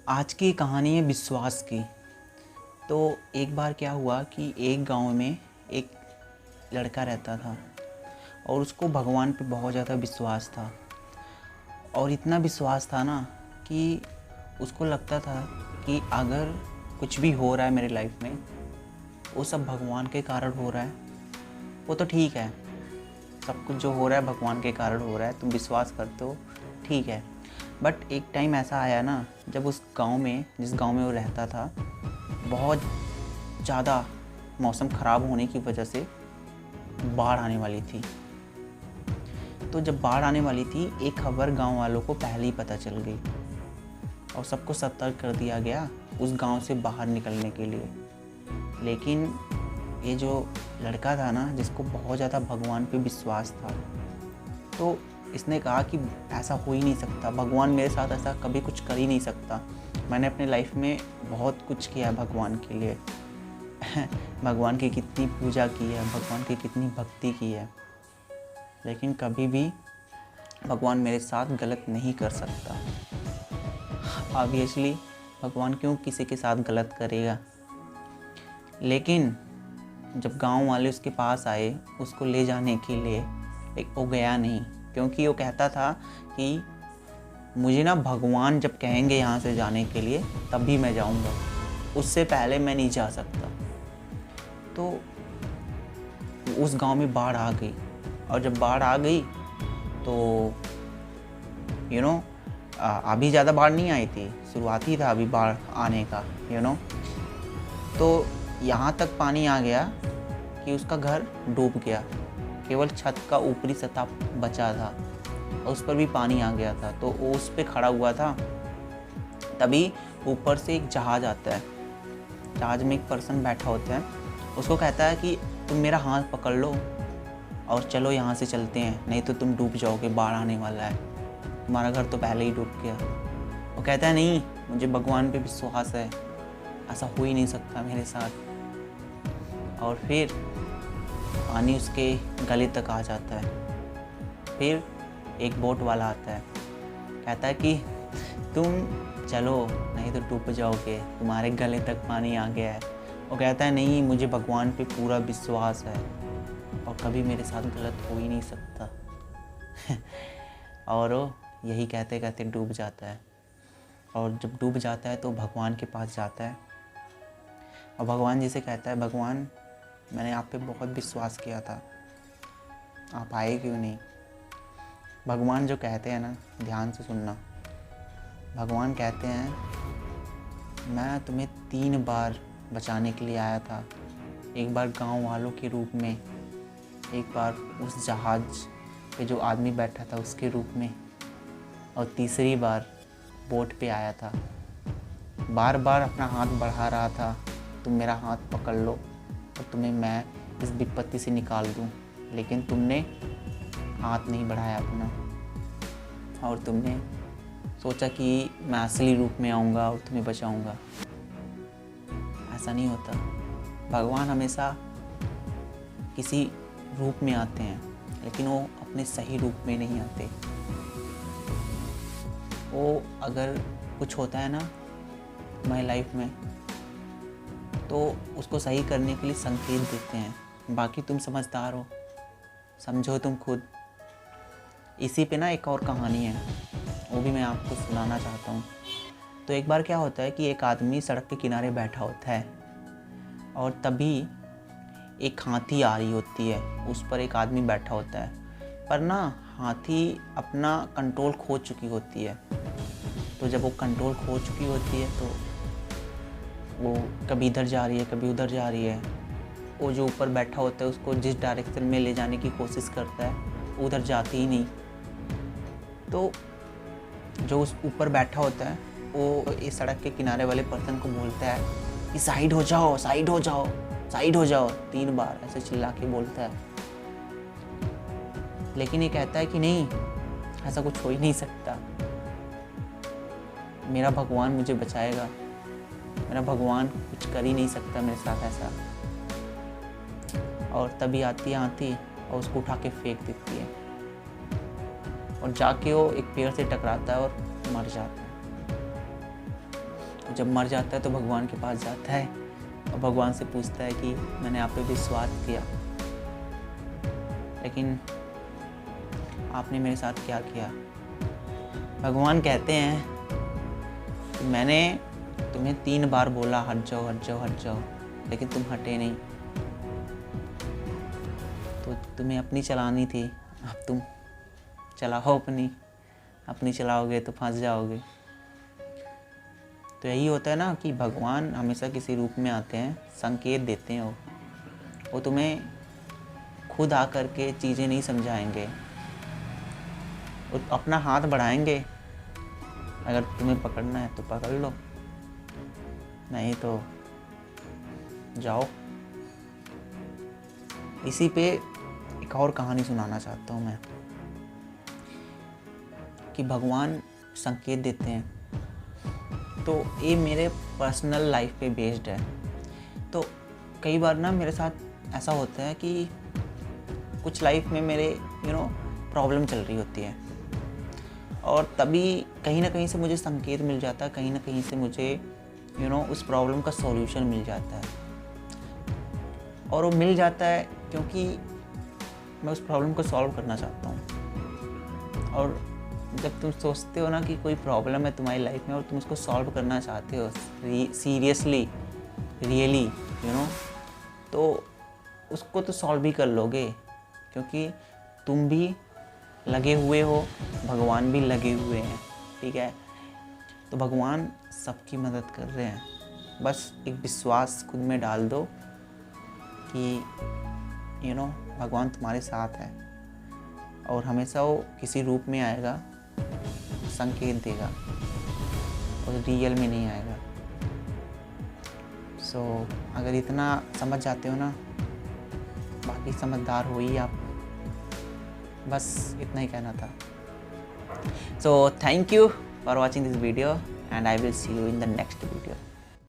आज की कहानी है विश्वास की। तो एक बार क्या हुआ कि एक गांव में एक लड़का रहता था और उसको भगवान पे बहुत ज़्यादा विश्वास था। और इतना विश्वास था ना कि उसको लगता था कि अगर कुछ भी हो रहा है मेरी लाइफ में वो सब भगवान के कारण हो रहा है। वो तो ठीक है, सब कुछ जो हो रहा है भगवान के कारण हो रहा है, तुम विश्वास करते हो, ठीक है। बट एक टाइम ऐसा आया ना जब उस गांव में, जिस गांव में वो रहता था, बहुत ज़्यादा मौसम ख़राब होने की वजह से बाढ़ आने वाली थी। तो जब बाढ़ आने वाली थी, एक खबर गांव वालों को पहले ही पता चल गई और सबको सतर्क कर दिया गया उस गांव से बाहर निकलने के लिए। लेकिन ये जो लड़का था ना, जिसको बहुत ज़्यादा भगवान पे विश्वास था, तो इसने कहा कि ऐसा हो ही नहीं सकता, भगवान मेरे साथ ऐसा कभी कुछ कर ही नहीं सकता। मैंने अपने लाइफ में बहुत कुछ किया है भगवान के लिए भगवान की कितनी पूजा की है, भगवान की कितनी भक्ति की है, लेकिन कभी भी भगवान मेरे साथ गलत नहीं कर सकता। ऑब्वियसली भगवान क्यों किसी के साथ गलत करेगा। लेकिन जब गांव वाले उसके पास आए उसको ले जाने के लिए, वो गया नहीं, क्योंकि वो कहता था कि मुझे ना भगवान जब कहेंगे यहाँ से जाने के लिए तभी मैं जाऊँगा, उससे पहले मैं नहीं जा सकता। तो उस गांव में बाढ़ आ गई और जब बाढ़ आ गई तो अभी ज़्यादा बाढ़ नहीं आई थी, शुरुआती था अभी बाढ़ आने का। तो यहाँ तक पानी आ गया कि उसका घर डूब गया, केवल छत का ऊपरी सतह बचा था और उस पर भी पानी आ गया था। तो वो उस पे खड़ा हुआ था, तभी ऊपर से एक जहाज़ आता है। जहाज़ में एक पर्सन बैठा होता है, उसको कहता है कि तुम मेरा हाथ पकड़ लो और चलो यहाँ से चलते हैं, नहीं तो तुम डूब जाओगे, बाढ़ आने वाला है, तुम्हारा घर तो पहले ही डूब गया। वो कहता है नहीं, मुझे भगवान पे विश्वास है, ऐसा हो ही नहीं सकता मेरे साथ। और फिर पानी उसके गले तक आ जाता है। फिर एक बोट वाला आता है, कहता है कि तुम चलो नहीं तो डूब जाओगे, तुम्हारे गले तक पानी आ गया है। वो कहता है नहीं, मुझे भगवान पे पूरा विश्वास है और कभी मेरे साथ गलत हो ही नहीं सकता और वो यही कहते कहते डूब जाता है। और जब डूब जाता है तो भगवान के पास जाता है और भगवान जी से कहता है, भगवान मैंने आप पे बहुत विश्वास किया था, आप आए क्यों नहीं। भगवान जो कहते हैं ना, ध्यान से सुनना, भगवान कहते हैं मैं तुम्हें 3 बार बचाने के लिए आया था। एक बार गांव वालों के रूप में, एक बार उस जहाज़ पे जो आदमी बैठा था उसके रूप में, और तीसरी बार बोट पे आया था। बार बार अपना हाथ बढ़ा रहा था, तुम मेरा हाथ पकड़ लो और तुम्हें मैं इस विपत्ति से निकाल दूं, लेकिन तुमने हाथ नहीं बढ़ाया अपना और तुमने सोचा कि मैं असली रूप में आऊँगा और तुम्हें बचाऊँगा। ऐसा नहीं होता, भगवान हमेशा किसी रूप में आते हैं, लेकिन वो अपने सही रूप में नहीं आते। वो अगर कुछ होता है ना हमारी लाइफ में, तो उसको सही करने के लिए संकेत देते हैं। बाकी तुम समझदार हो, समझो तुम खुद। इसी पे ना एक और कहानी है, वो भी मैं आपको सुनाना चाहता हूँ। तो एक बार क्या होता है कि एक आदमी सड़क के किनारे बैठा होता है और तभी एक हाथी आ रही होती है, उस पर एक आदमी बैठा होता है, पर ना हाथी अपना कंट्रोल खो चुकी होती है। तो जब वो कंट्रोल खो चुकी होती है तो वो कभी इधर जा रही है, कभी उधर जा रही है। वो जो ऊपर बैठा होता है उसको जिस डायरेक्शन में ले जाने की कोशिश करता है उधर जाती ही नहीं। तो जो उस ऊपर बैठा होता है वो इस सड़क के किनारे वाले पर्सन को बोलता है कि साइड हो जाओ, साइड हो जाओ, साइड हो जाओ, 3 बार ऐसे चिल्ला के बोलता है। लेकिन ये कहता है कि नहीं, ऐसा कुछ हो ही नहीं सकता, मेरा भगवान मुझे बचाएगा, मेरा भगवान कुछ कर ही नहीं सकता मेरे साथ ऐसा। और तभी आती है हाथी और उसको उठा के फेंक देती है और जाके वो एक पेड़ से टकराता है और मर जाता है। जब मर जाता है तो भगवान के पास जाता है और भगवान से पूछता है कि मैंने आप पे विश्वास किया, लेकिन आपने मेरे साथ क्या किया। भगवान कहते हैं कि मैंने तुम्हें 3 बार बोला हट जाओ हट जाओ हट जाओ, लेकिन तुम हटे नहीं। तो तुम्हें अपनी चलानी थी, अब तुम चलाओ अपनी चलाओगे तो फंस जाओगे। तो यही होता है ना कि भगवान हमेशा किसी रूप में आते हैं, संकेत देते हैं। वो तुम्हें खुद आकर के चीज़ें नहीं समझाएंगे, वो अपना हाथ बढ़ाएंगे। अगर तुम्हें पकड़ना है तो पकड़ लो, नहीं तो जाओ। इसी पे एक और कहानी सुनाना चाहता हूँ मैं कि भगवान संकेत देते हैं। तो ये मेरे पर्सनल लाइफ पे बेस्ड है। तो कई बार ना मेरे साथ ऐसा होता है कि कुछ लाइफ में मेरे प्रॉब्लम चल रही होती है, और तभी कहीं ना कहीं से मुझे संकेत मिल जाता है, कहीं ना कहीं से मुझे उस प्रॉब्लम का सॉल्यूशन मिल जाता है। और वो मिल जाता है क्योंकि मैं उस प्रॉब्लम को सॉल्व करना चाहता हूँ। और जब तुम सोचते हो ना कि कोई प्रॉब्लम है तुम्हारी लाइफ में और तुम उसको सॉल्व करना चाहते हो सीरियसली, रियली तो उसको तो सॉल्व भी कर लोगे, क्योंकि तुम भी लगे हुए हो, भगवान भी लगे हुए हैं। ठीक है, तो भगवान सबकी मदद कर रहे हैं। बस एक विश्वास खुद में डाल दो कि भगवान तुम्हारे साथ है, और हमेशा वो किसी रूप में आएगा, संकेत देगा, और रियल में नहीं आएगा। सो अगर इतना समझ जाते हो ना, बाकी समझदार हो ही आप। बस इतना ही कहना था। So thank you for watching this video, and I will see you in the next video.